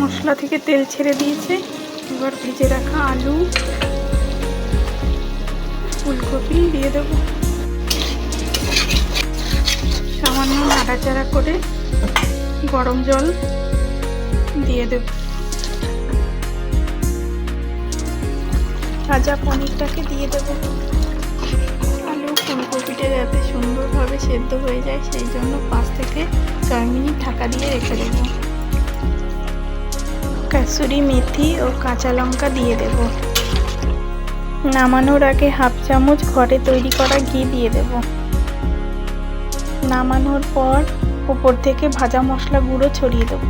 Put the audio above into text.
মশলা থেকে তেল ছেড়ে দিয়েছে। এবার ভেজে রাখা আলু, ফুলকপি দিয়ে দেবো। সামান্য নাড়াচাড়া করে গরম জল দিয়ে দেব। ভাজা পনিরটাকে দিয়ে দেবো। আলু ফুলকপিটা যাতে সুন্দরভাবে সেদ্ধ হয়ে যায় সেই জন্য 5 থেকে 6 মিনিট ঢাকা দিয়ে রেখে দেবো। কাসুরি মেথি ও কাঁচা লঙ্কা দিয়ে দেব। নামানোর আগে হাফ চামচ ঘরে তৈরি করা ঘি দিয়ে দেব। নামানোর পর উপর থেকে ভাজা মশলা গুঁড়ো ছড়িয়ে দেব।